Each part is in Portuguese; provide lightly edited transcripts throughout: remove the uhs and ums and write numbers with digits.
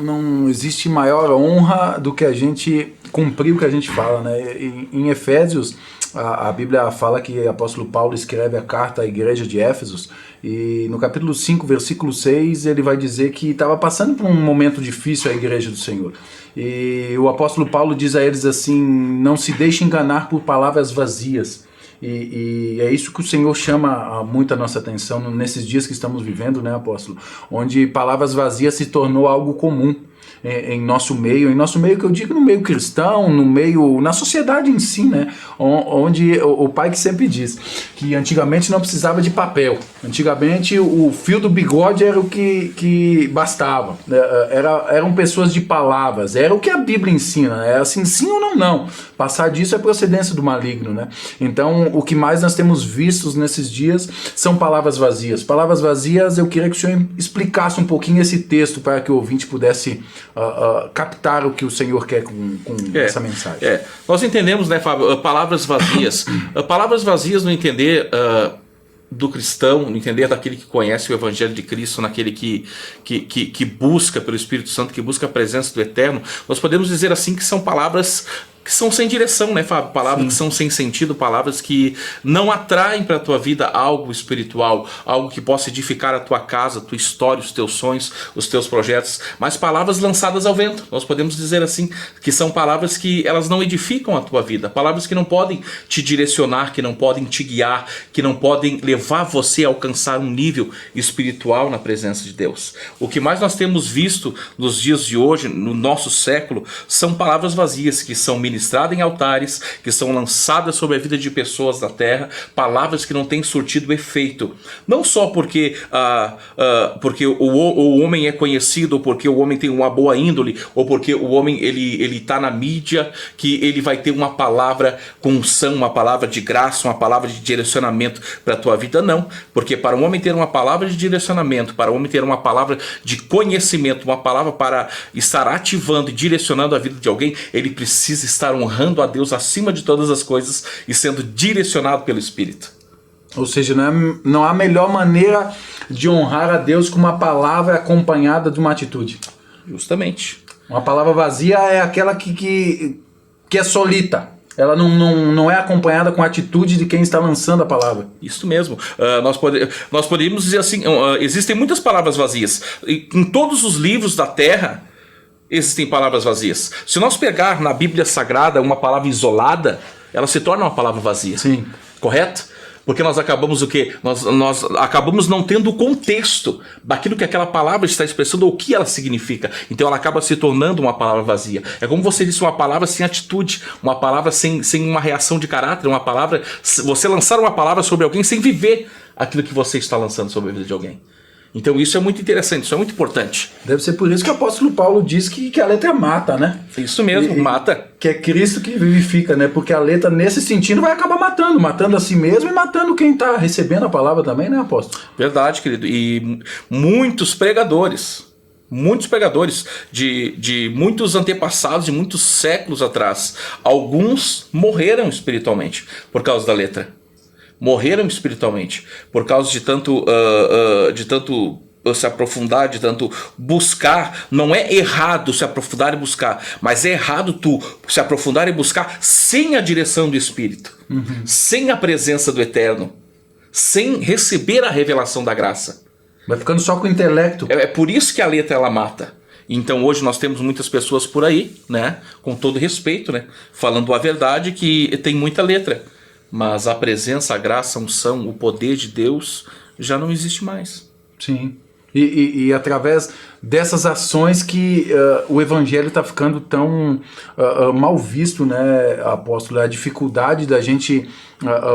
não existe maior honra do que a gente cumprir o que a gente fala, né? Em Efésios, a Bíblia fala que o apóstolo Paulo escreve a carta à igreja de Éfesos, e no capítulo 5, versículo 6, ele vai dizer que estava passando por um momento difícil a igreja do Senhor. E o apóstolo Paulo diz a eles assim: não se deixe enganar por palavras vazias. E é isso que o Senhor chama muito a nossa atenção nesses dias que estamos vivendo, né, apóstolo? Onde palavras vazias se tornou algo comum em nosso meio que eu digo no meio cristão, na sociedade em si, né? Onde o pai que sempre diz que antigamente não precisava de papel, antigamente o fio do bigode era o que bastava, eram pessoas de palavras, era o que a Bíblia ensina, é assim, sim ou não, passar disso é procedência do maligno, né? Então o que mais nós temos visto nesses dias são palavras vazias, eu queria que o senhor explicasse um pouquinho esse texto para que o ouvinte pudesse captar o que o Senhor quer com essa mensagem. Nós entendemos, né, Fábio, palavras vazias. Palavras vazias no entender do cristão, no entender daquele que conhece o Evangelho de Cristo, naquele que busca pelo Espírito Santo, que busca a presença do Eterno. Nós podemos dizer assim que são palavras que são sem direção, né, Fábio? Palavras que são sem sentido, palavras que não atraem para a tua vida algo espiritual, algo que possa edificar a tua casa, a tua história, os teus sonhos, os teus projetos, mas palavras lançadas ao vento. Nós podemos dizer assim, que são palavras que elas não edificam a tua vida, palavras que não podem te direcionar, que não podem te guiar, que não podem levar você a alcançar um nível espiritual na presença de Deus. O que mais nós temos visto nos dias de hoje, no nosso século, são palavras vazias que são ministradas em altares, que são lançadas sobre a vida de pessoas da terra, palavras que não têm surtido efeito, não só porque o homem é conhecido, ou porque o homem tem uma boa índole, ou porque o homem ele está na mídia, que ele vai ter uma palavra com unção, uma palavra de graça, uma palavra de direcionamento para a tua vida, não, porque para um homem ter uma palavra de direcionamento, para um homem ter uma palavra de conhecimento, uma palavra para estar ativando e direcionando a vida de alguém, ele precisa estar honrando a Deus acima de todas as coisas e sendo direcionado pelo Espírito. Ou seja, não há melhor maneira de honrar a Deus que uma palavra acompanhada de uma atitude. Justamente. Uma palavra vazia é aquela que é solita. Ela não é acompanhada com a atitude de quem está lançando a palavra. Isso mesmo. Nós poderíamos dizer assim, existem muitas palavras vazias. Em todos os livros da terra existem palavras vazias. Se nós pegar na Bíblia Sagrada uma palavra isolada, ela se torna uma palavra vazia. Sim. Correto? Porque nós acabamos o quê? Nós acabamos não tendo o contexto daquilo que aquela palavra está expressando ou o que ela significa. Então ela acaba se tornando uma palavra vazia. É como você disse, uma palavra sem atitude, uma palavra sem uma reação de caráter, uma palavra... Você lançar uma palavra sobre alguém sem viver aquilo que você está lançando sobre a vida de alguém. Então isso é muito interessante, isso é muito importante. Deve ser por isso que o apóstolo Paulo diz que a letra mata, né? Isso mesmo, mata. Que é Cristo que vivifica, né? Porque a letra, nesse sentido, vai acabar matando a si mesmo e matando quem está recebendo a palavra também, né, apóstolo? Verdade, querido. E muitos pregadores de muitos antepassados, de muitos séculos atrás, alguns morreram espiritualmente por causa da letra. Morreram espiritualmente por causa de tanto se aprofundar, de tanto buscar. Não é errado se aprofundar e buscar, mas é errado tu se aprofundar e buscar sem a direção do Espírito, sem a presença do Eterno, sem receber a revelação da graça. Vai ficando só com o intelecto. É por isso que a letra ela mata. Então hoje nós temos muitas pessoas por aí, né, com todo respeito, né, falando a verdade, que tem muita letra, mas a presença, a graça, a unção, o poder de Deus já não existe mais. Sim. E através dessas ações que o evangelho está ficando tão mal visto, né, apóstolo? A dificuldade da gente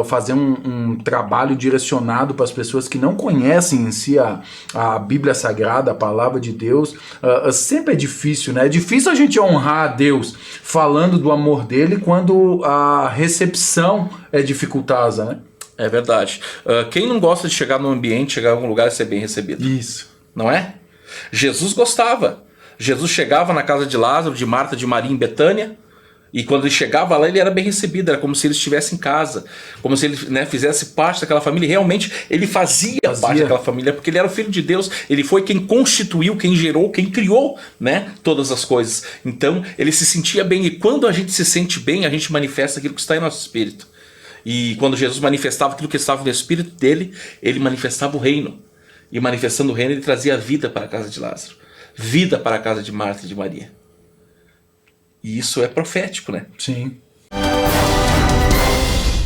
fazer um trabalho direcionado para as pessoas que não conhecem em si a Bíblia Sagrada, a palavra de Deus, sempre é difícil, né? É difícil a gente honrar a Deus falando do amor dele quando a recepção é dificultosa, né? É verdade. Quem não gosta de chegar num ambiente, chegar em algum lugar e ser bem recebido? Isso. Não é? Jesus gostava. Jesus chegava na casa de Lázaro, de Marta, de Maria em Betânia, E quando ele chegava lá, ele era bem recebido, era como se ele estivesse em casa, como se ele, né, fizesse parte daquela família. E realmente, ele fazia parte daquela família, porque ele era o Filho de Deus, ele foi quem constituiu, quem gerou, quem criou, né, todas as coisas. Então, ele se sentia bem, e quando a gente se sente bem, a gente manifesta aquilo que está em nosso espírito. E quando Jesus manifestava aquilo que estava no espírito dele, ele manifestava o reino. E manifestando o reino, ele trazia vida para a casa de Lázaro, vida para a casa de Marta e de Maria. E isso é profético, né? Sim.